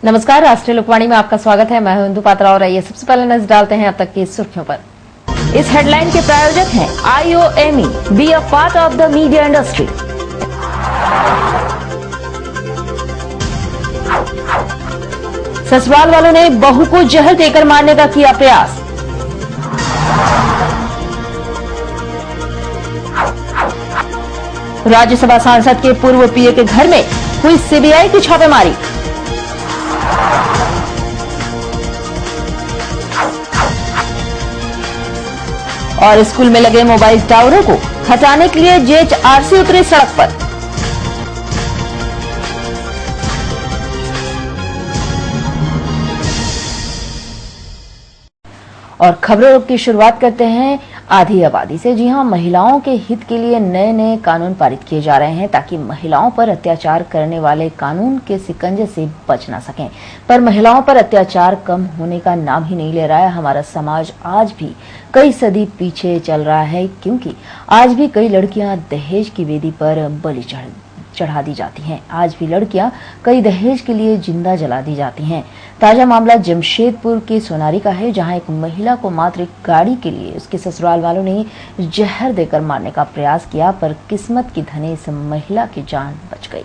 नमस्कार, राष्ट्रीय लोकवाणी में आपका स्वागत है। मैं हूं इंदु पात्रा और आइए सबसे पहले नजर डालते हैं अब तक की सुर्खियों पर। इस हेडलाइन के प्रायोजक हैं IOME, be a part of the media industry. ससुराल वालों ने बहू को जहर देकर मारने का किया प्रयास। राज्यसभा सांसद के पूर्व पीए के घर में हुई सीबीआई की छापेमारी। और स्कूल में लगे मोबाइल टावरों को हटाने के लिए जेएचआरसी उतरी सड़क पर। और खबरों की शुरुआत करते हैं आधी आबादी से। जी हां, महिलाओं के हित के लिए नए नए कानून पारित किए जा रहे हैं ताकि महिलाओं पर अत्याचार करने वाले कानून के शिकंजे से बच ना सकें। पर महिलाओं पर अत्याचार कम होने का नाम ही नहीं ले रहा है। हमारा समाज आज भी कई सदी पीछे चल रहा है, क्योंकि आज भी कई लड़कियां दहेज की वेदी पर बलि चढ़ा दी जाती हैं। आज भी लड़कियां कई दहेज के लिए जिंदा जला दी जाती हैं। ताजा मामला जमशेदपुर के सोनारी का है, जहां एक महिला को मात्र एक गाड़ी के लिए उसके ससुराल वालों ने जहर देकर मारने का प्रयास किया, पर किस्मत की धनी इस महिला की जान बच गई।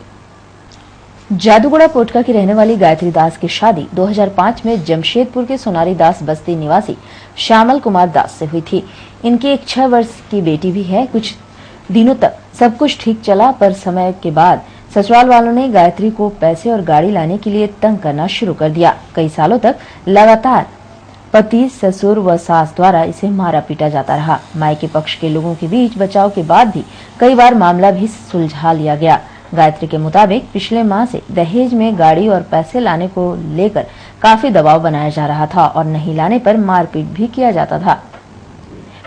जादूगोड़ा पोटका की रहने वाली गायत्री दास की शादी 2005 में जमशेदपुर के सोनारी दास बस्ती निवासी श्यामल कुमार दास से हुई थी। इनकी एक 6 वर्ष की बेटी भी है। कुछ दिनों तक सब कुछ ठीक चला, पर समय के बाद ससुराल वालों ने गायत्री को पैसे और गाड़ी लाने के लिए तंग करना शुरू कर दिया। कई सालों तक लगातार पति, ससुर व सास द्वारा इसे मारा पीटा जाता रहा। मायके पक्ष के लोगों के बीच बचाव के बाद भी कई बार मामला भी सुलझा लिया गया। गायत्री के मुताबिक पिछले माह से दहेज में गाड़ी और पैसे लाने को लेकर काफी दबाव बनाया जा रहा था और नहीं लाने पर मारपीट भी किया जाता था।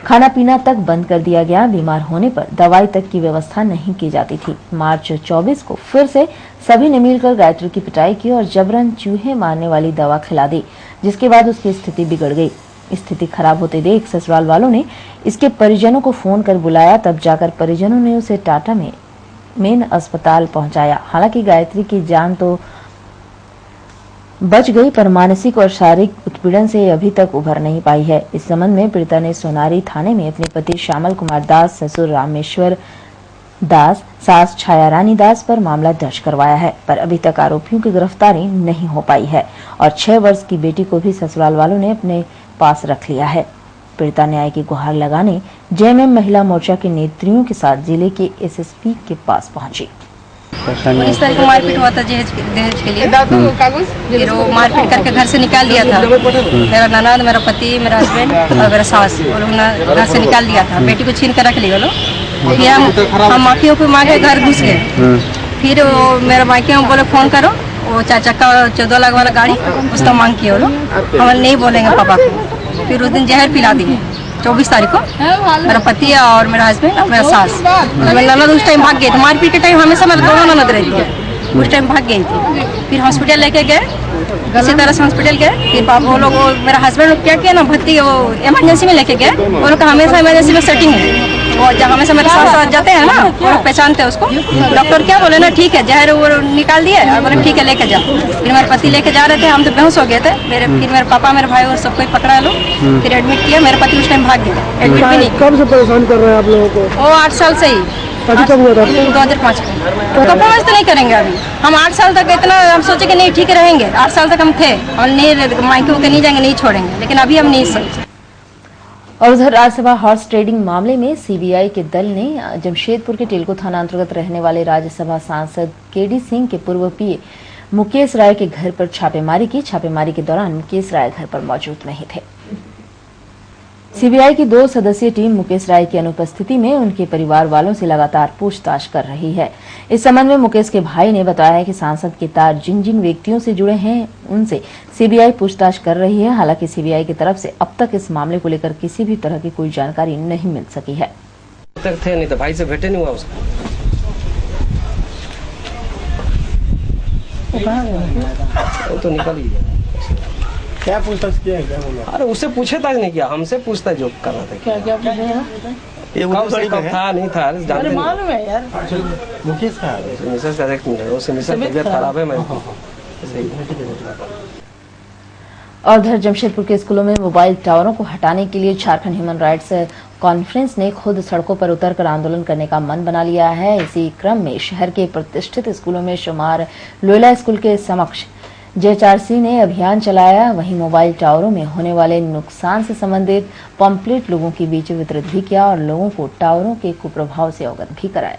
खाना पीना तक बंद कर दिया गया। बीमार होने पर दवाई तक की व्यवस्था नहीं की जाती थी। मार्च 24 को फिर से सभी ने मिलकर गायत्री की पिटाई की और जबरन चूहे मारने वाली दवा खिला दी, जिसके बाद उसकी स्थिति बिगड़ गई। स्थिति खराब होते देख ससुराल वालों ने इसके परिजनों को फोन कर बुलाया, तब जाकर परिजनों ने उसे टाटा में मेन अस्पताल पहुंचाया। हालांकि गायत्री की जान तो बच गई, पर मानसिक और शारीरिक उत्पीड़न से अभी तक उभर नहीं पाई है। इस संबंध में पीड़िता ने सोनारी थाने में अपने पति श्यामल कुमार दास, ससुर रामेश्वर दास, सास छाया रानी दास पर मामला दर्ज करवाया है, पर अभी तक आरोपियों की गिरफ्तारी नहीं हो पाई है और 6 वर्ष की बेटी को भी ससुराल वालों ने अपने पास रख लिया है। पीड़िता न्याय की गुहार लगाने जेएमएम महिला मोर्चा के नेत्रियों के साथ जिले के एसएसपी के पास पहुंची। 19 तारीख को मारपीट हुआ था दहेज के लिए। फिर वो मारपीट करके घर से निकाल दिया था। मेरा ननद, मेरा पति, मेरा हस्बैंड और मेरा सास, और घर से निकाल दिया था। बेटी को छीन कर रख लिया लोग। फिर हम माफियों को मांगे घर घुस गए। फिर वो मेरा मायके में बोले फोन करो, वो 4 चक्का 14 लाख वाला गाड़ी उसका मांग किया लोग। हम नहीं बोलेंगे पापा को। फिर उस दिन जहर पिला दिए 24 तारीख को। मेरा पति और मेरा हस्बैंड और मेरा सास, मेरा ननद उस टाइम भाग गए थे। मारपीट के टाइम हमेशा मेरे दोनों ननद रहती है, उस टाइम भाग गई थी। फिर हॉस्पिटल लेके गए, किसी तरह से हॉस्पिटल गए। फिर पापा वो लोग, मेरा हस्बैंड क्या किया ना, भर्ती वो इमरजेंसी में लेके गए। वो लोग हमेशा इमरजेंसी में सेटिंग है, वो जहाँ हमेशा मेरे साथ जाते हैं ना, वो लोग पहचानते हैं उसको। डॉक्टर क्या बोले ना, ठीक है, जहर वो निकाल दिए और बोले ठीक है लेके जाओ। फिर मेरे पति लेके जा रहे थे, हम तो बेहोश हो गए थे। फिर मेरे पापा, मेरे भाई और सबको पकड़ा लो, फिर एडमिट किया। मेरे पति उस टाइम भाग गए, एडमिट भी नहीं। कब से परेशान कर रहे हैं आप लोगों को? वो 8 साल से ही। कब हुआ था? 2005 में। तो प्रॉमिस तो नहीं करेंगे अभी हम। 8 साल तक इतना हम सोचे कि नहीं ठीक रहेंगे। 8 साल तक हम थे और नहीं मायके होकर नहीं जाएंगे, नहीं छोड़ेंगे, लेकिन अभी हम नहीं सोचे। और उधर राज्यसभा हॉर्स ट्रेडिंग मामले में सीबीआई के दल ने जमशेदपुर के टिलको थाना अंतर्गत रहने वाले राज्यसभा सांसद केडी सिंह के पूर्व पीए मुकेश राय के घर पर छापेमारी की। छापेमारी के दौरान मुकेश राय घर पर मौजूद नहीं थे। सीबीआई की 2 सदस्यीय टीम मुकेश राय की अनुपस्थिति में उनके परिवार वालों से लगातार पूछताछ कर रही है। इस संबंध में मुकेश के भाई ने बताया है कि सांसद के तार जिन जिन व्यक्तियों से जुड़े हैं उनसे सीबीआई पूछताछ कर रही है। हालांकि सीबीआई की तरफ से अब तक इस मामले को लेकर किसी भी तरह की कोई जानकारी नहीं मिल सकी है। तक थे नहीं तो भाई से भेटे नहीं हुआ उसको। वो तो निकल ही गया। क्या पूछताछ किया है? क्या बोला? अरे उससे पूछताछ नहीं किया, हमसे पूछताछ जो करना था। क्या क्या पूछे हैं? ये कब था नहीं था जानते नहीं। मालूम है यार। मुकेश का मिसेस का तबीयत खराब है। मैं मिसेस का एक मिनट, उससे मिसेस तबीयत खराब है। मैं क्या पूछे हैं? क्या पूछताछ किया है? क्या बोला? क्या पूछे हैं? अरे उससे पूछताछ नहीं किया, हमसे पूछताछ किया। और उधर जमशेदपुर के स्कूलों में मोबाइल टावरों को हटाने के लिए झारखंड ह्यूमन राइट्स कॉन्फ्रेंस ने खुद सड़कों पर उतरकर आंदोलन करने का मन बना लिया है। इसी क्रम में शहर के प्रतिष्ठित स्कूलों में शुमार लोयला स्कूल के समक्ष JHRC ने अभियान चलाया। वहीं मोबाइल टावरों में होने वाले नुकसान से संबंधित पम्पलेट लोगों के बीच वितरित भी किया और लोगों को टावरों के कुप्रभाव से अवगत भी कराया।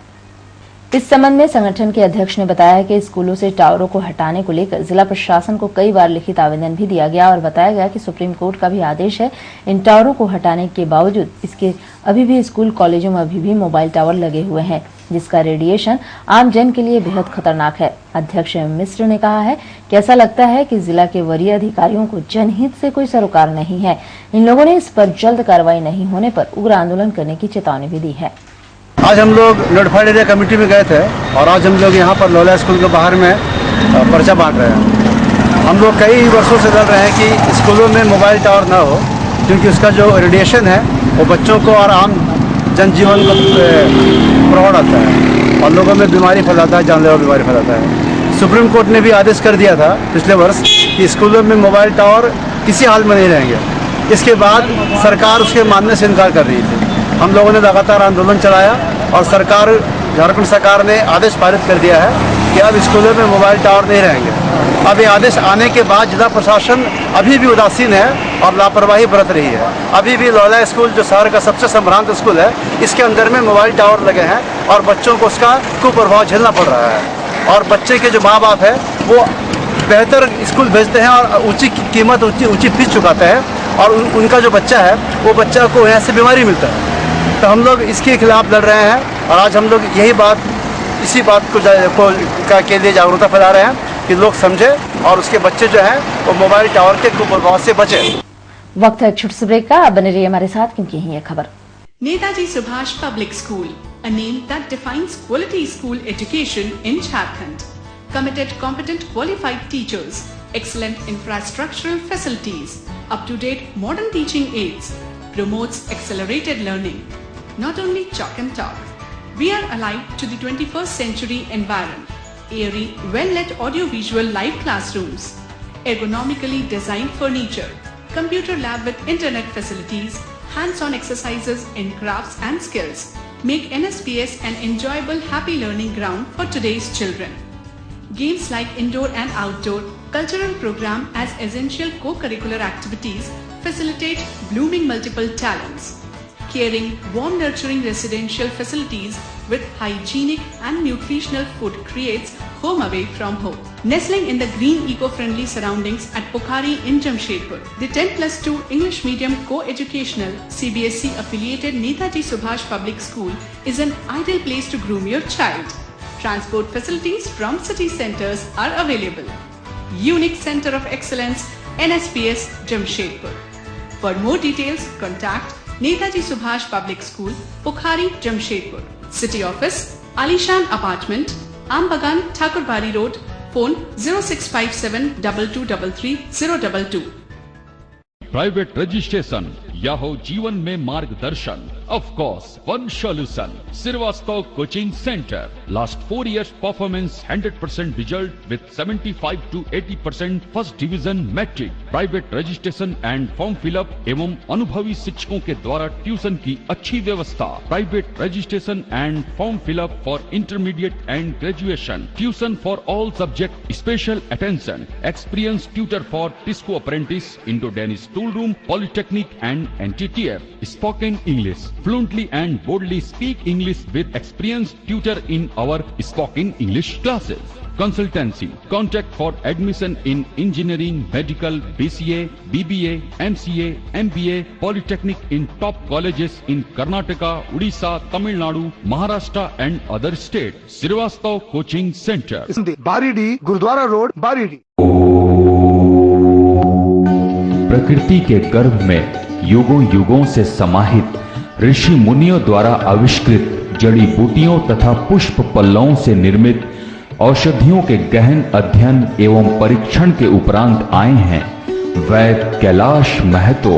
इस संबंध में संगठन के अध्यक्ष ने बताया कि स्कूलों से टावरों को हटाने को लेकर जिला प्रशासन को कई बार लिखित आवेदन भी दिया गया और बताया गया कि सुप्रीम कोर्ट का भी आदेश है। इन टावरों को हटाने के बावजूद इसके अभी भी स्कूल कॉलेजों में अभी भी मोबाइल टावर लगे हुए हैं, जिसका रेडिएशन आम जन के लिए बेहद खतरनाक है। अध्यक्ष मिश्र ने कहा है कि ऐसा लगता है कि जिला के वरीय अधिकारियों को जनहित से कोई सरोकार नहीं है। इन लोगों ने इस पर जल्द कार्रवाई नहीं होने पर उग्र आंदोलन करने की चेतावनी भी दी है। आज हम लोग नोटिफाइड एरिया कमेटी में गए थे और आज हम लोग यहाँ पर लोयला स्कूल के बाहर में पर्चा बांट रहे हैं। हम लोग कई वर्षों से लड़ रहे हैं कि स्कूलों में मोबाइल टावर ना हो, क्योंकि उसका जो रेडिएशन है वो बच्चों को और आम जनजीवन को प्रभाव डालता है और लोगों में बीमारी फैलाता है, जानलेवा बीमारी फैलाता है। सुप्रीम कोर्ट ने भी आदेश कर दिया था पिछले वर्ष कि स्कूलों में मोबाइल टावर किसी हाल में नहीं रहेंगे। इसके बाद सरकार उसके मानने से इनकार कर रही थी। हम लोगों ने लगातार आंदोलन चलाया और सरकार, झारखंड सरकार ने आदेश पारित कर दिया है कि अब स्कूलों में मोबाइल टावर नहीं रहेंगे। अब ये आदेश आने के बाद जिला प्रशासन अभी भी उदासीन है और लापरवाही बरत रही है। अभी भी लोयला स्कूल जो शहर का सबसे संभ्रांत स्कूल है, इसके अंदर में मोबाइल टावर लगे हैं और बच्चों को उसका कुप्रभाव झेलना पड़ रहा है। और बच्चे के जो माँ बाप है वो बेहतर स्कूल भेजते हैं और ऊंची कीमत, ऊंची फीस चुकाते हैं और उनका जो बच्चा है वो बच्चा को यहाँ से बीमारी मिलता है। तो हम लोग इसके खिलाफ लड़ रहे हैं और आज हम लोग इसी बात के लिए जागरूकता फैला रहे हैं कि लोग समझे और उसके बच्चे जो हैं वो मोबाइल टावर के कुप्रभाव से बचे। वक्त है एक छोटे से ब्रेक का, अब बने रहिए हमारे साथ क्योंकि यही है खबर। Netaji Subhash public school, a name that defines quality school education in Jharkhand. Committed, competent, qualified teachers, excellent infrastructural facilities, up-to-date modern teaching aids, promotes accelerated learning. Not only chalk and talk, we are alive to the 21st century environment. Airy, well-lit audio-visual live classrooms, ergonomically designed furniture, computer lab with internet facilities, hands-on exercises in crafts and skills make NSPS an enjoyable, happy learning ground for today's children. Games like indoor and outdoor, cultural program as essential co-curricular activities facilitate blooming multiple talents. Caring, warm, nurturing residential facilities with hygienic and nutritional food creates home away from home. Nestling in the green eco-friendly surroundings at Pokhari in Jamshedpur, the 10+2 English medium co-educational CBSE affiliated Netaji Subhash Public School is an ideal place to groom your child. Transport facilities from city centers are available. Unique Center of Excellence, NSPS Jamshedpur. For more details, contact Netaji Subhash Public School, Pokhari, Jamshedpur. City Office, Alishan Apartment, Ambagan, Thakurbari Road. Phone 0657 2233 022. Private registration या हो जीवन में मार्गदर्शन, of course one solution, Srivastav coaching centre. Last 4 years performance 100% result with 75 to 80% first division metric. Private registration and form fill up एवं अनुभवी शिक्षकों के द्वारा ट्यूशन की अच्छी व्यवस्था. Private registration and form fill up for intermediate and graduation. Tuition for all subject, special attention. Experience tutor for TISCO apprentice, Indo Danish tool room, polytechnic and NTTF. Spoken English. Fluently and boldly speak English with experienced tutor in our spoken English classes. Consultancy. Contact for admission in engineering, medical, BCA, BBA, MCA, MBA, Polytechnic in top colleges in Karnataka, Odisha, Tamil Nadu, Maharashtra and other states. Srivastav Coaching Center. Baridih, gurdwara road, Baridih. प्रकृति के गर्भ में युगों युगों से समाहित ऋषि मुनियों द्वारा आविष्कृत जड़ी बूटियों तथा पुष्प पल्लवों से निर्मित औषधियों के गहन अध्ययन एवं परीक्षण के उपरांत आए हैं वैद्य कैलाश महतो.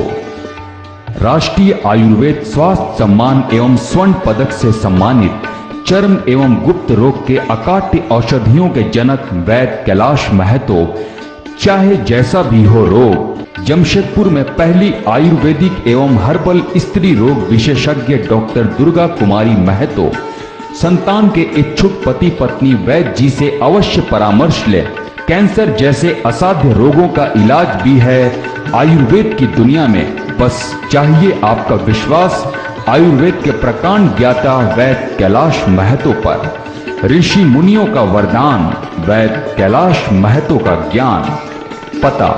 राष्ट्रीय आयुर्वेद स्वास्थ्य सम्मान एवं स्वर्ण पदक से सम्मानित चर्म एवं गुप्त रोग के अकाट्य औषधियों के जनक वैद्य कैलाश महतो, चाहे जैसा भी हो रोग, जमशेदपुर में पहली आयुर्वेदिक एवं हर्बल स्त्री रोग विशेषज्ञ डॉक्टर दुर्गा कुमारी महतो संतान के इच्छुक पति पत्नी वैद्य जी से अवश्य परामर्श ले। कैंसर जैसे असाध्य रोगों का इलाज भी है आयुर्वेद की दुनिया में, बस चाहिए आपका विश्वास आयुर्वेद के प्रकांड ज्ञाता वैद्य कैलाश महतो पर। ऋषि मुनियों का वरदान, वैद्य कैलाश महतो का ज्ञान। पता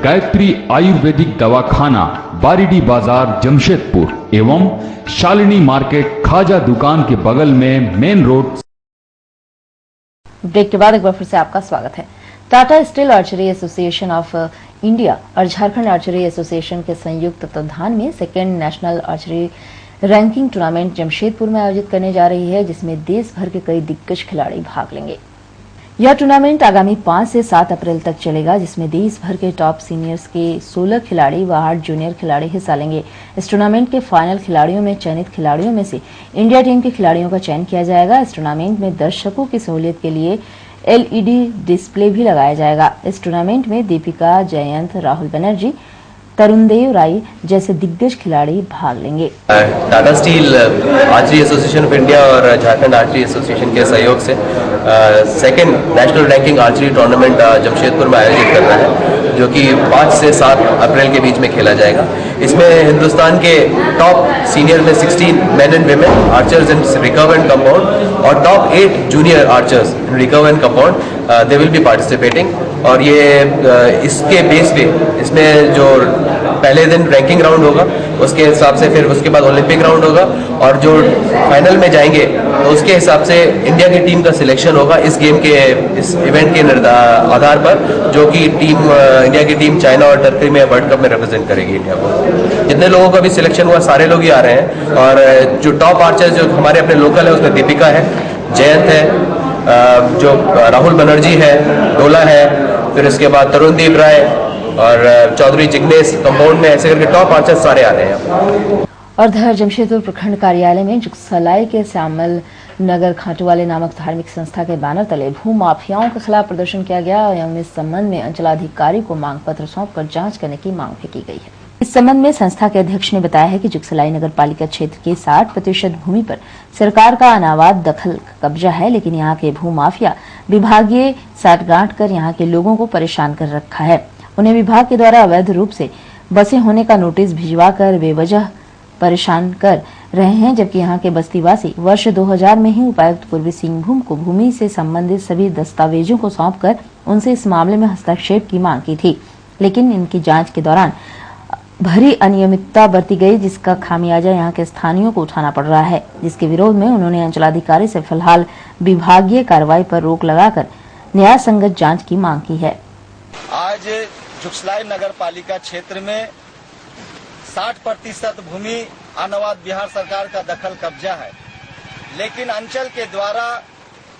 गायत्री आयुर्वेदिक दवाखाना, बारीडी बाजार, जमशेदपुर एवं शालिनी मार्केट खाजा दुकान के बगल में मेन रोड। ब्रेक के बाद एक बार फिर से आपका स्वागत है। Tata steel archery association of India और झारखंड आर्चरी एसोसिएशन के संयुक्त तत्वाधान में second national archery ranking tournament Jamshedpur में आयोजित करने जा रही है, जिसमें देश भर के कई दिग्गज खिलाड़ी भाग लेंगे। यह टूर्नामेंट आगामी 5 से 7 अप्रैल तक चलेगा, जिसमें देश भर के टॉप सीनियर्स के 16 खिलाड़ी व 8 जूनियर खिलाड़ी हिस्सा लेंगे। इस टूर्नामेंट के फाइनल खिलाड़ियों में चयनित खिलाड़ियों में से इंडिया टीम के खिलाड़ियों का चयन किया जाएगा। इस टूर्नामेंट में दर्शकों की सहूलियत के लिए LED डिस्प्ले भी लगाया जाएगा। इस टूर्नामेंट में दीपिका, जयंत, राहुल बनर्जी, तरुणदेव राय जैसे दिग्गज खिलाड़ी भाग लेंगे। Tata steel archery association of India और झारखंड आर्चरी एसोसिएशन के सहयोग से second national ranking archery tournament Jamshedpur में आयोजित कर रहा है, जो कि 5 से 7 अप्रैल के बीच में खेला जाएगा। इसमें हिंदुस्तान के टॉप सीनियर में 16 men and women archers in recurve and compound और top 8 junior archers in recurve and compound they will be participating. और ये इसके बेस पे इसमें जो पहले दिन रैंकिंग राउंड होगा, उसके हिसाब से फिर उसके बाद ओलंपिक राउंड होगा और जो फाइनल में जाएंगे तो उसके हिसाब से इंडिया की टीम का सिलेक्शन होगा इस गेम के, इस इवेंट के आधार पर, जो कि इंडिया की टीम चाइना और टर्की में वर्ल्ड कप में रिप्रेजेंट करेगी इंडिया को। जितने लोगों का भी सिलेक्शन हुआ सारे लोग ही आ रहे हैं। और जो टॉप आर्चर्स जो हमारे अपने लोकल है उसमें दीपिका है, जयंत है, जो राहुल बनर्जी है, डोला है, फिर इसके बाद तरुणदीप राय और चौधरी जिग्नेश कंपाउंड में, ऐसे करके टॉप आर्चर्स सारे आ रहे हैं। और धर जमशेदपुर प्रखंड कार्यालय में जुगसलाई के श्यामल नगर खाटूवाले नामक धार्मिक संस्था के बैनर तले भू माफियाओं के खिलाफ प्रदर्शन किया गया एवं इस संबंध में अंचलाधिकारी को मांग पत्र सौंपकर जांच करने की मांग भी की गई है। इस संबंध में संस्था के अध्यक्ष ने बताया है कि जुगसलाई नगर पालिका क्षेत्र के 60% भूमि पर सरकार का अनावश्यक दखल कब्जा है, लेकिन यहाँ के भू माफिया विभागीय साठगांठ कर यहाँ के लोगों को परेशान कर रखा है। उन्हें विभाग के द्वारा अवैध रूप से बसे होने का नोटिस भिजवा कर बेवजह परेशान कर रहे हैं, जबकि यहाँ के बस्तीवासी वर्ष 2000 में ही उपायुक्त पूर्वी सिंहभूम को भूमि से संबंधित सभी दस्तावेजों को सौंपकर उनसे इस मामले में हस्तक्षेप की मांग की थी, लेकिन इनकी जांच के दौरान भरी अनियमितता बरती गई, जिसका खामियाजा यहाँ के स्थानीयों को उठाना पड़ रहा है, जिसके विरोध में उन्होंने अंचलाधिकारी से फिलहाल विभागीय कार्रवाई पर रोक लगाकर न्याय संगत जांच की मांग की है। आज जुगसलाई नगर पालिका क्षेत्र में 60% भूमि अनावश्यक बिहार सरकार का दखल कब्जा है, लेकिन अंचल के द्वारा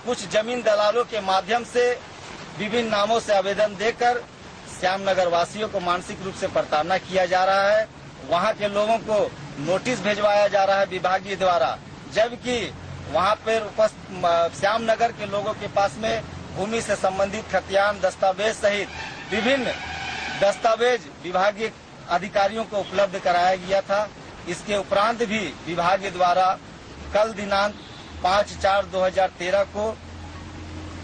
कुछ जमीन दलालों के माध्यम से विभिन्न नामों से आवेदन देकर श्यामनगर वासियों को मानसिक रूप से प्रताड़ना किया जा रहा है। वहां के लोगों को नोटिस भिजवाया जा रहा है विभागीय द्वारा, जबकि वहां पर श्यामनगर के लोगों के पास में भूमि से संबंधित खतियान दस्तावेज सहित विभिन्न दस्तावेज विभागीय अधिकारियों को उपलब्ध कराया गया था। इसके उपरांत भी विभागीय द्वारा कल दिनांक 5/4/2013 को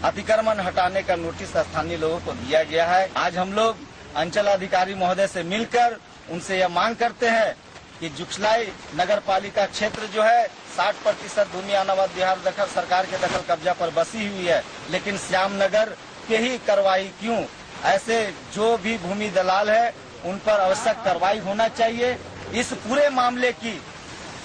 अतिक्रमण हटाने का नोटिस स्थानीय लोगों को दिया गया है। आज हम लोग अंचल अधिकारी महोदय से मिलकर उनसे यह मांग करते हैं कि जुगसलाई नगर पालिका क्षेत्र जो है 60% भूमि अनावश्यक बिहार दखल सरकार के दखल कब्जा पर बसी हुई है, लेकिन श्यामनगर के ही कार्रवाई क्यों? ऐसे जो भी भूमि दलाल है उन पर आवश्यक कार्रवाई होना चाहिए। इस पूरे मामले की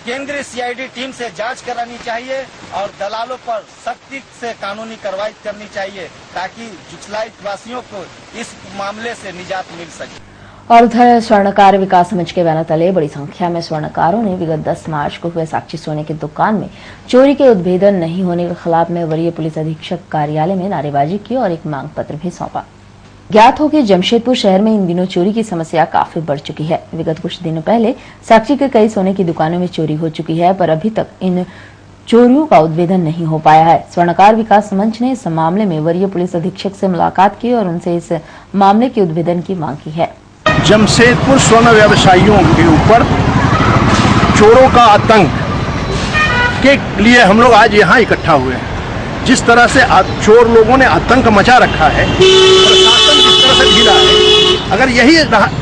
केंद्रीय CID टीम से जांच करानी चाहिए और दलालों पर सख्ती से कानूनी कार्रवाई करनी चाहिए, ताकि जुगसलाई वासियों को इस मामले से निजात मिल सके। और उधर स्वर्णकार विकास मंच के बैनर तले बड़ी संख्या में स्वर्णकारों ने विगत 10 मार्च को हुए साक्षी सोने की दुकान में चोरी के उद्भेदन नहीं होने के खिलाफ में वरीय पुलिस अधीक्षक कार्यालय में नारेबाजी की और एक मांग पत्र भी सौंपा। ज्ञात हो कि जमशेदपुर शहर में इन दिनों चोरी की समस्या काफी बढ़ चुकी है। विगत कुछ दिनों पहले साक्षी के कई सोने की दुकानों में चोरी हो चुकी है, पर अभी तक इन चोरियों का उद्भेदन नहीं हो पाया है। स्वर्णकार विकास मंच ने इस मामले में वरीय पुलिस अधीक्षक से मुलाकात की और उनसे इस मामले के उद्भेदन की मांग की है। जमशेदपुर स्वर्ण व्यवसायियों के ऊपर चोरों का आतंक के लिए हम लोग आज यहाँ इकट्ठा हुए हैं। जिस तरह से चोर लोगों ने आतंक मचा रखा है, प्रशासन जिस तरह से ढीला है, अगर यही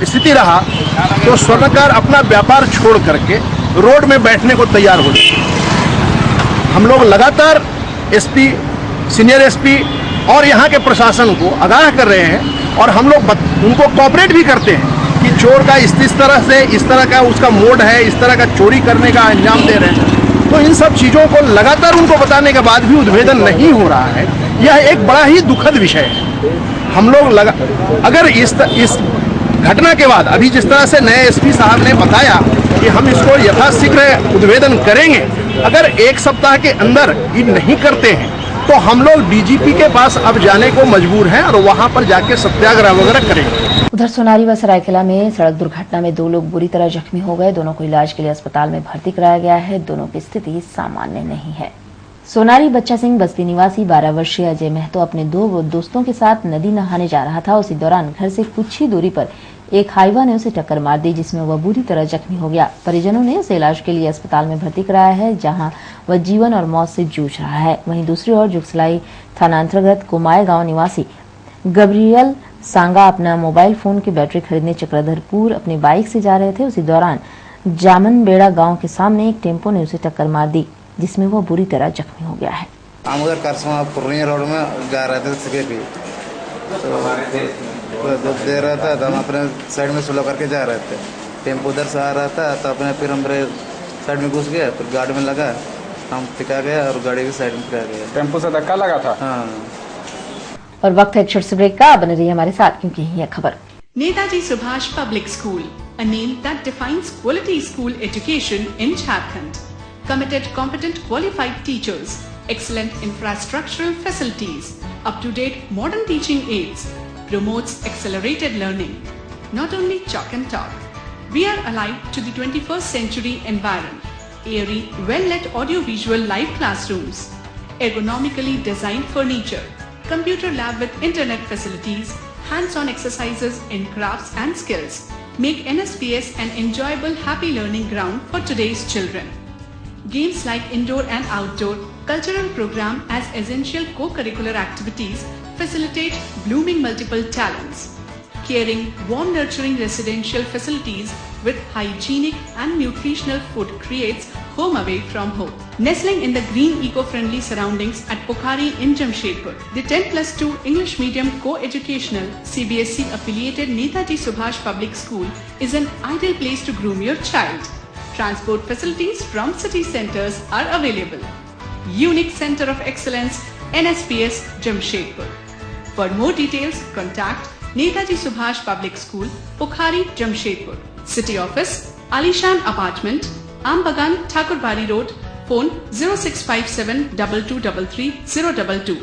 स्थिति रहा तो स्वर्णकार अपना व्यापार छोड़ करके रोड में बैठने को तैयार हो जाए। हम लोग लगातार एसपी, सीनियर एसपी और यहाँ के प्रशासन को आगाह कर रहे हैं और हम लोग उनको कोऑपरेट भी करते हैं कि चोर का इस तरह का उसका मोड है, इस तरह का चोरी करने का अंजाम दे रहे हैं। तो इन सब चीज़ों को लगातार उनको बताने के बाद भी उद्भेदन नहीं हो रहा है, यह एक बड़ा ही दुखद विषय है। हम लोग अगर इस घटना के बाद अभी जिस तरह से नए एसपी साहब ने बताया कि हम इसको यथाशीघ्र उद्भेदन करेंगे, अगर एक सप्ताह के अंदर ये नहीं करते हैं तो हम लोग डीजीपी के पास अब जाने को मजबूर हैं और वहां पर जाके सत्याग्रह वगैरह करेंगे। उधर सोनारी व सरायकेला में सड़क दुर्घटना में 2 लोग बुरी तरह जख्मी हो गए। दोनों को इलाज के लिए अस्पताल में भर्ती कराया गया है। दोनों की स्थिति सामान्य नहीं है। सोनारी बच्चा सिंह बस्ती निवासी 12 वर्षीय अजय महतो अपने 2 दोस्तों के साथ नदी नहाने जा रहा था। उसी दौरान घर से कुछ ही दूरी पर एक हाईवा ने उसे टक्कर मार दी, जिसमें वह बुरी तरह जख्मी हो गया। परिजनों ने उसे इलाज के लिए अस्पताल में भर्ती कराया है, जहां वह जीवन और मौत से जूझ रहा है। वहीं दूसरी ओर जुगसलाई थाना अंतर्गत कुमाए गांव निवासी गब्रियल सांगा अपना मोबाइल फोन की बैटरी खरीदने चक्रधरपुर अपनी बाइक से जा रहे थे। उसी दौरान जामनबेड़ा गांव के सामने एक टेम्पो ने उसे टक्कर मार दी, जिसमें वह बुरी तरह जख्मी हो गया है। हम उधर करसमा पूर्णिया रोड में जा रहे थे सिक्योरिटी, तो दे रहा था तो हम अपने साइड में स्लो करके जा रहे थे। टेम्पो उधर से आ रहा था तो अपने फिर हमारे साइड में घुस गया, फिर गाड़ी में लगा, हम टिका गया और गाड़ी की साइड में टिका गया। टेम्पो से धक्का लगा था। हाँ। और वक्त है एक छोटे से ब्रेक का। बने रहिए हमारे साथ क्योंकि यही है खबर। Netaji Subhash Public School, a name that defines quality school education in Jharkhand. Committed, competent, qualified teachers, excellent infrastructural facilities, up-to-date modern teaching aids, promotes accelerated learning. Not only chalk and talk, we are alive to the 21st century environment. Airy, well-lit audio-visual live classrooms, ergonomically designed furniture, computer lab with internet facilities, hands-on exercises in crafts and skills make NSPS an enjoyable, happy learning ground for today's children. Games like indoor and outdoor, cultural program as essential co-curricular activities facilitate blooming multiple talents. Caring, warm, nurturing residential facilities with hygienic and nutritional food creates home away from home. Nestling in the green eco-friendly surroundings at Pokhari in Jamshedpur, the 10+2 English medium co-educational CBSE affiliated Netaji Subhash Public School is an ideal place to groom your child. Transport facilities from city centers are available. Unique Center of Excellence, NSPS Jamshedpur. For more details, contact Netaji Subhash Public School, Pokhari, Jamshedpur. City Office, Alishan Apartment, Ambagan, Thakurbari Road. Phone 0657 2233 022.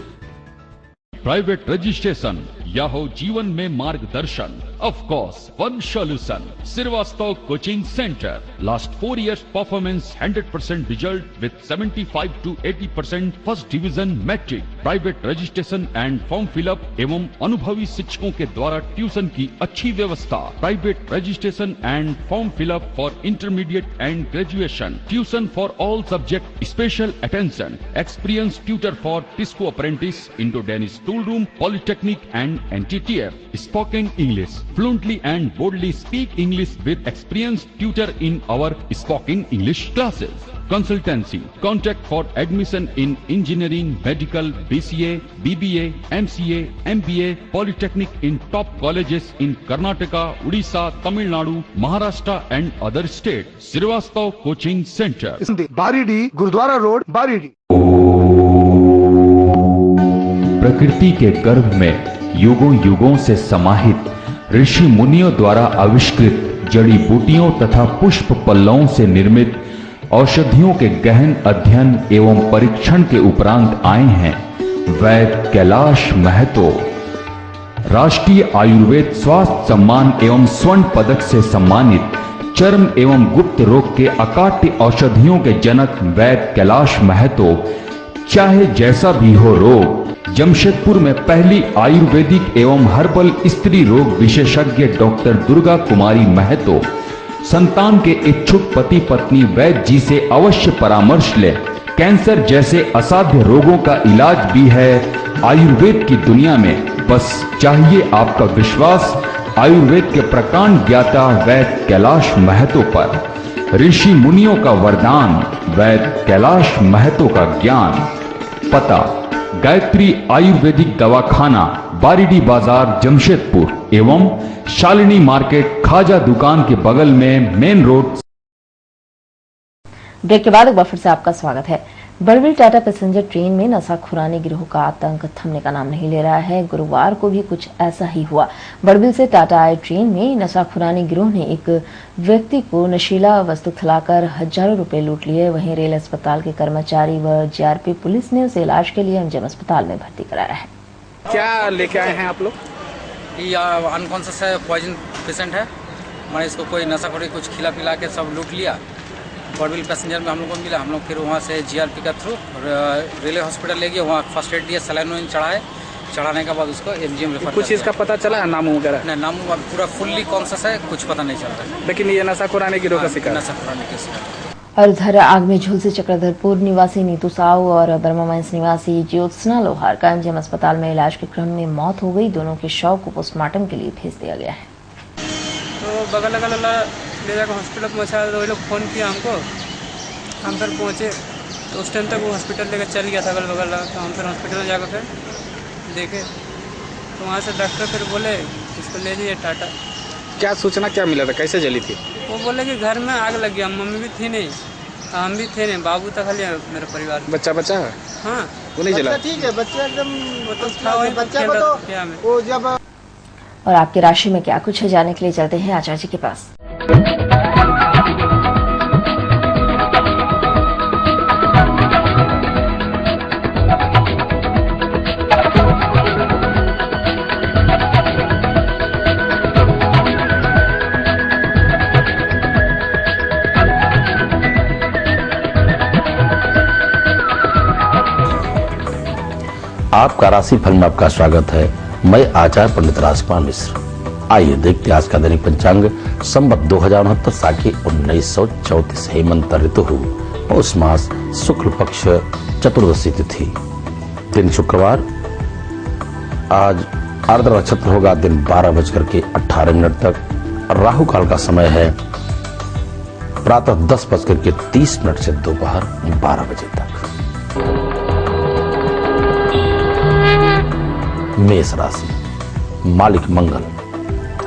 Private registration या हो जीवन में मार्गदर्शन, of course one solution, Srivastav coaching centre, last 4 years performance 100% result with 75 to 80% first division matric, private registration and form fill up एवं अनुभवी शिक्षकों के द्वारा ट्यूशन की अच्छी व्यवस्था, private registration and form fill up for intermediate and graduation, tuition for all subject, special attention, experience tutor for TISCO apprentice, Indo Danish tool room, polytechnic and NTTF, spoken English, fluently and boldly speak English with experienced tutor in our spoken English classes. Consultancy, contact for admission in engineering, medical, BCA, BBA, MCA, MBA, Polytechnic in top colleges in Karnataka, Odisha, Tamil Nadu, Maharashtra and other states. Srivastav Coaching Center. Baridih, gurdwara road, Baridih. प्रकृति के गर्भ में युगों युगों से समाहित ऋषि मुनियों द्वारा आविष्कृत जड़ी बूटियों तथा पुष्प पल्लवों से निर्मित औषधियों के गहन अध्ययन एवं परीक्षण के उपरांत आए हैं वैद्य कैलाश महतो। राष्ट्रीय आयुर्वेद स्वास्थ्य सम्मान एवं स्वर्ण पदक से सम्मानित चर्म एवं गुप्त रोग के अकाट्य औषधियों के जनक वैद्य कैलाश महतो, चाहे जैसा भी हो रोग, जमशेदपुर में पहली आयुर्वेदिक एवं हर्बल स्त्री रोग विशेषज्ञ डॉक्टर दुर्गा कुमारी महतो संतान के इच्छुक पति पत्नी वैद्य जी से अवश्य परामर्श ले। कैंसर जैसे असाध्य रोगों का इलाज भी है आयुर्वेद की दुनिया में, बस चाहिए आपका विश्वास आयुर्वेद के प्रकांड ज्ञाता वैद्य कैलाश महतो पर। ऋषि मुनियों का वरदान, वैद्य कैलाश महतो का ज्ञान। पता गायत्री आयुर्वेदिक दवाखाना, बारीडी बाजार, जमशेदपुर एवं शालिनी मार्केट खाजा दुकान के बगल में मेन रोड। ब्रेक के बाद एक बार फिर से आपका स्वागत है। बड़बिल टाटा पैसेंजर ट्रेन में नशाखुरानी गिरोह का आतंक थमने का नाम नहीं ले रहा है। गुरुवार को भी कुछ ऐसा ही हुआ। बड़बिल से टाटा आए ट्रेन में नशाखुरानी गिरोह ने एक व्यक्ति को नशीला वस्तु खिलाकर हजारों रुपए लूट लिए। वहीं रेल अस्पताल के कर्मचारी व जीआरपी पुलिस ने उसे इलाज के लिए एमजीएम अस्पताल में भर्ती कराया है। क्या लेके आए हैं आप लोग? ये अनकॉन्शियस है, पॉइजन पेशेंट है। मैंने इसको कोई नशाखोरी कुछ खिला पिला के सब लूट लिया। बड़बिल पैसेंजर में हम लोग को मिला। हम लोग फिर वहाँ से जीआरपी का थ्रू रेलवे हॉस्पिटल ले गए। वहाँ फर्स्ट एड दिया, सलाइन चढ़ाए। चढ़ाने के बाद उसको एमजीएम रेफर। कुछ चीज़ का पता चला है, नाम वगैरह? नहीं, नाम पूरा फुल्ली कॉन्शियस है, कुछ पता नहीं चल रहा है। लेकिन ये नशाखुरानी गिरोह का शिकार। नशाखुरानी के शिकार। और उधर आग में झुलसे चक्रधरपुर निवासी नीतू साहू और बर्मा माइंस निवासी ज्योत्सना लोहार का एमजीएम अस्पताल में इलाज के क्रम में मौत हो गई। दोनों के शव को पोस्टमार्टम के लिए भेज दिया गया है। तो बगल ले जाकर हॉस्पिटल पहुँचा, तो वो लोग फ़ोन किया हमको। हम फिर पहुँचे तो उस टाइम तक वो हॉस्पिटल लेकर चल गया था अगल बगल। तो हम फिर हॉस्पिटल में जाकर फिर देखे तो वहाँ से डॉक्टर फिर बोले इसको ले जाइए टाटा। क्या सूचना क्या मिला था, कैसे जली थी? वो बोले कि घर में आग लग गया। मम्मी भी थी नहीं, हम भी थे नहीं, बाबू तक खाली मेरे परिवार में। बच्चा है? हाँ, वो नहीं जला? ठीक है, बच्चा एकदम वो तो था वही बच्चा को तो क्या में वो जब। और आपकी राशि में क्या कुछ है जानने के लिए चलते हैं आचार्य जी के पास। आपका राशिफल में आपका स्वागत है। मैं आचार्य पंडित राजपाल मिश्र। आइए देखते आज का दैनिक पंचांग। संवत 2069 साल की 1934 हेमंत ऋतु, पौष मास, शुक्ल पक्ष, चतुर्दशी तिथि, दिन शुक्रवार। आज आर्द्र नक्षत्र होगा दिन 12:18 तक। राहु काल का समय है प्रातः 10:30 से दोपहर 12 बजे तक। मेष राशि, मालिक मंगल।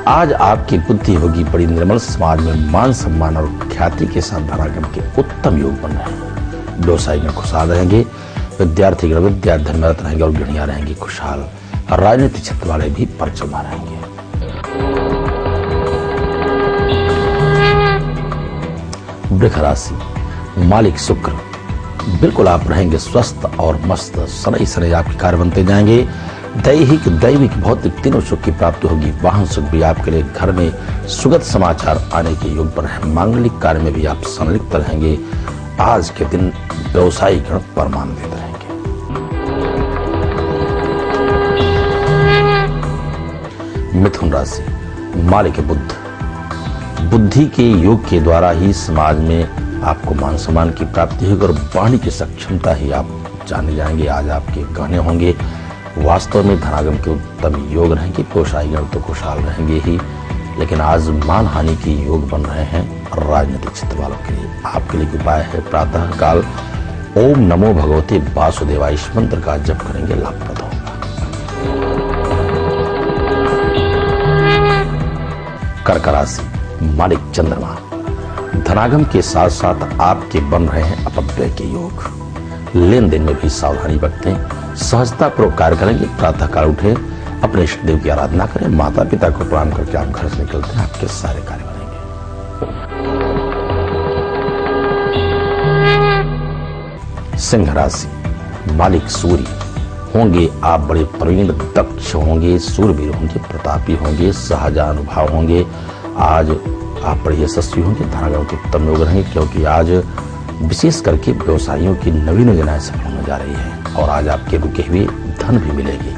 आज आपकी बुद्धि होगी बड़ी निर्मल। समाज में मान सम्मान और ख्याति के साथ धनागम के उत्तम योग बन रहे हैं। व्यवसाय में खुशहाल रहेंगे। विद्यार्थी विद्या अध्ययन में रत रहेंगे और गृहिणियां रहेंगी खुशहाल। राजनीतिक क्षेत्र वाले भी परचमा रहेंगे। वृष राशि, मालिक शुक्र। बिल्कुल आप रहेंगे स्वस्थ और मस्त। शनै शनै आपके कार्य बनते जाएंगे। दैहिक दैविक भौतिक तीनों सुख की प्राप्ति होगी। वाहन सुख भी आपके लिए। घर में सुगत समाचार आने के योग पर है। मांगलिक कार्य में भी आप संलिप्त रहेंगे। आज के दिन व्यवसायिक गण परमान्वित रहेंगे। मिथुन राशि, मालिक बुध। बुद्धि के योग के द्वारा ही समाज में आपको मान सम्मान की प्राप्ति होगी और वाणी की सक्षमता ही आप जाने जाएंगे। आज आपके गहने होंगे। वास्तव में धनागम के उत्तम योग रहेंगे। व्यवसायी गण तो खुशहाल रहेंगे ही, लेकिन आज मान हानि के योग बन रहे हैं राजनीतिक क्षेत्र वालों के लिए। आपके लिए उपाय है प्रातः काल ओम नमो भगवते वासुदेवाय इस मंत्र का जप करेंगे, लाभप्रद होगा। कर्क राशि, मालिक चंद्रमा। धनागम के साथ साथ आपके बन रहे हैं अपव्यय के योग। लेन देन में भी सावधानी बरतें। सहजता पूर्वक कार्य करेंगे। प्रातः काल उठे, अपने इष्ट देव की आराधना करें। माता पिता को प्रणाम करके आप घर से निकलते हैं, आपके सारे कार्य बनेंगे। सिंह राशि, मालिक सूर्य। होंगे आप बड़े प्रवीण दक्ष होंगे, सूरवीर होंगे, प्रतापी होंगे, सहजानुभाव होंगे। आज आप बड़े यशस्वी होंगे, धनागम के उत्तम योग रहेंगे, क्योंकि आज विशेष करके व्यवसायियों की नवीन योजनाएं सफल होने जा रही है और आज आपके रुके हुए धन भी मिलेगी।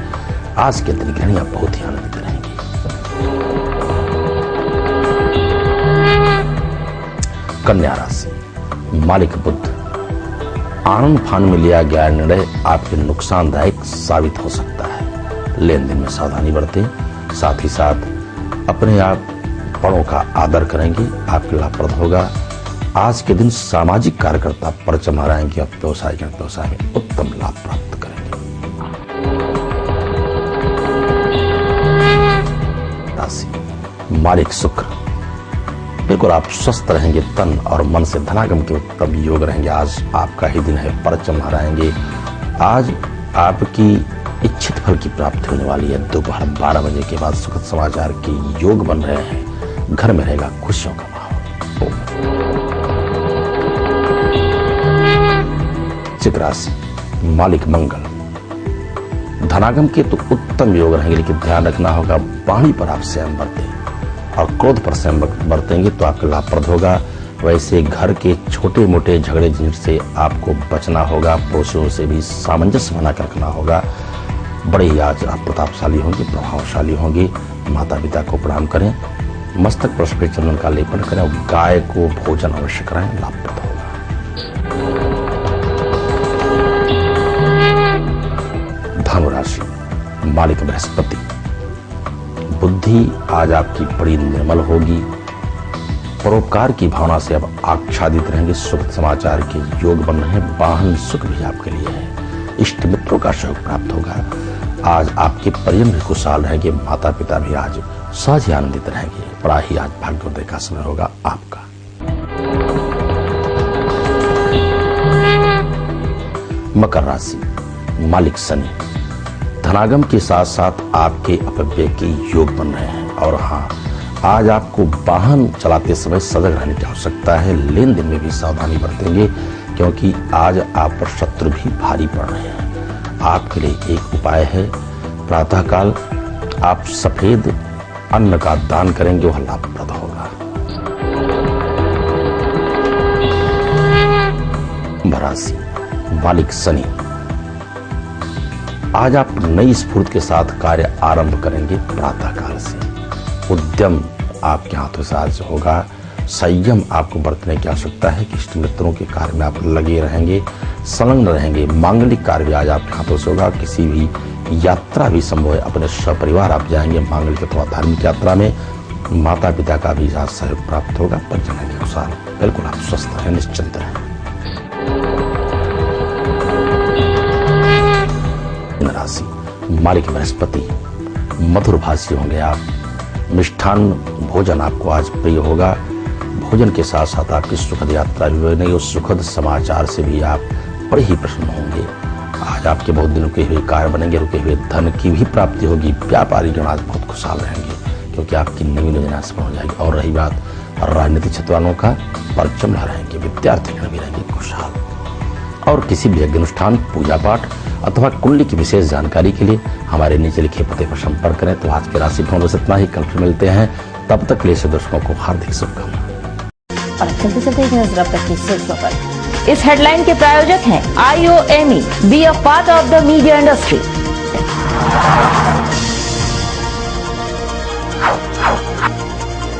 आज के दिन गृहिणियां बहुत ही आनंदित रहेंगी। कन्या राशि, मालिक बुध, आनंद फान में लिया गया निर्णय आपके नुकसानदायक साबित हो सकता है। लेन देन में सावधानी बरतें, साथ ही साथ अपने आप बड़ों का आदर करेंगे, आपके लाभप्रद होगा। आज के दिन सामाजिक कार्यकर्ता परचम लहराएंगे और व्यवसाय में उत्तम लाभ प्राप्त करेंगे। राशि, मालिक शुक्र, बिल्कुल आप स्वस्थ रहेंगे, तन और मन से धनागम के उत्तम योग रहेंगे। आज आपका ही दिन है, परचम लहराएंगे। आज आपकी इच्छित फल की प्राप्ति होने वाली है। दोपहर 12 बजे के बाद सुखद समाचार के योग बन रहे हैं। घर में रहेगा खुशियों का माहौल। वृश्चिक राशि, मालिक मंगल, धनागम के तो उत्तम योग रहेंगे, लेकिन ध्यान रखना होगा वाणी पर आप संयम बरतें और क्रोध पर संयम बरतेंगे तो आपका लाभप्रद होगा। वैसे घर के छोटे मोटे झगड़े झंझट से आपको बचना होगा। पड़ोसियों से भी सामंजस्य बनाकर रखना होगा। बड़े ही आज आप प्रतापशाली होंगे, प्रभावशाली होंगे। माता पिता को प्रणाम करें, मस्तक पर सफेद चंदन का लेपन करें और गाय को भोजन अवश्य कराएं, लाभप्रद होगा। धनु राशि, मालिक बृहस्पति, बुद्धि आज आपकी बड़ी निर्मल होगी। परोपकार की भावना से अब आच्छादित रहेंगे। सुख समाचार के योग बन रहे हैं। वाहन सुख भी आपके लिए है। इष्ट मित्रों का सहयोग प्राप्त होगा। आज आपके परिजन भी खुशहाल रहेंगे। माता पिता भी आज सहज ही आनंदित रहेंगे। बड़ा ही आज भाग्योदय का समय होगा आपका। मकर राशि, मालिक शनि, धनागम के साथ साथ आपके अपव्यय के योग बन रहे हैं। और हाँ, आज आपको वाहन चलाते समय सजग रहने की आवश्यकता है। लेन देन में भी सावधानी बरतेंगे, क्योंकि आज आप पर शत्रु भी भारी पड़ रहे हैं। आपके लिए एक उपाय है, प्रातःकाल आप सफेद अन्न का दान करेंगे, वह लाभप्रद होगा। कुंभ राशि, मालिक शनि, आज आप नई स्फूर्ति के साथ कार्य आरंभ करेंगे। प्रातःकाल से उद्यम आपके हाथों से आज होगा। संयम आपको बरतने की आवश्यकता है कि इष्ट मित्रों के कार्य में आप लगे रहेंगे, संलग्न रहेंगे। मांगलिक कार्य भी आज आपके हाथों से होगा। किसी भी यात्रा भी संभव है, अपने सपरिवार आप जाएंगे मांगलिक अथवा धार्मिक यात्रा में। माता पिता का भी आज सहयोग प्राप्त होगा। परिजन के अनुसार बिल्कुल आप स्वस्थ रहें, निश्चिंत रहें। राशि, मालिक बृहस्पति, मधुर भाषी होंगे आप। मिष्ठान भोजन आपको आज प्रिय होगा। भोजन के साथ साथ आपकी सुखद यात्रा भी बनेगी। उस सुखद समाचार से भी आप बड़े ही प्रसन्न होंगे। आज आपके बहुत दिन रुके हुए कार्य बनेंगे। रुके हुए धन की भी प्राप्ति होगी। व्यापारी गण आज बहुत खुशहाल रहेंगे, क्योंकि आपकी नवीन योजना सफल हो जाएगी। और रही बात राजनीतिक क्षेत्र वालों का, परचम लहराएंगे। विद्यार्थी गण भी रहेंगे खुशहाल। और किसी भी यज्ञ अनुष्ठान, पूजा पाठ अथवा कुंडली की विशेष जानकारी के लिए हमारे नीचे लिखे पते पर संपर्क करें। तो आज के राशिफल बस इतना ही। कल फिर मिलते हैं, तब तक के लिए दर्शकों को हार्दिक शुभकामनाएं। और चलते चलते एक नजर अब तक की सुर्खियों पर। इस हेडलाइन के प्रायोजक हैं IOME, be a part of the media industry.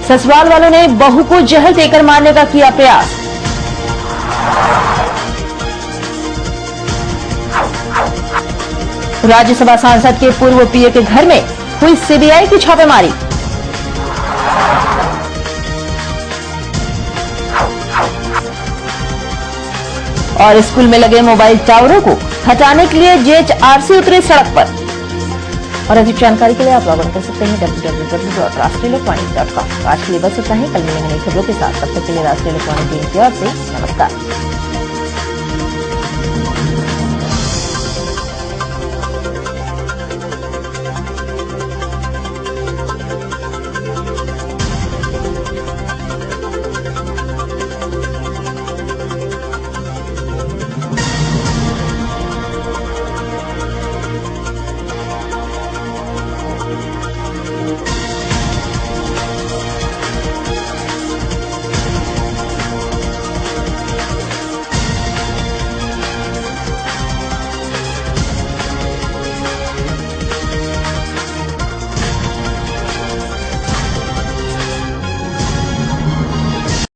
ससुराल वालों ने बहू को जहर देकर मारने का किया प्रयास। राज्यसभा सांसद के पूर्व पीए के घर में हुई सीबीआई की छापेमारी। और स्कूल में लगे मोबाइल टावरों को हटाने के लिए JHRC उतरे सड़क पर। और अधिक जानकारी के लिए आप लॉग इन कर सकते हैं www.rashtriyalokvani.com। आज के लिए बस इतना ही। कल मिलेंगे नई खबरों के साथ। तब तक के लिए राष्ट्रीय लोकवाणी टीम की ओर से नमस्कार।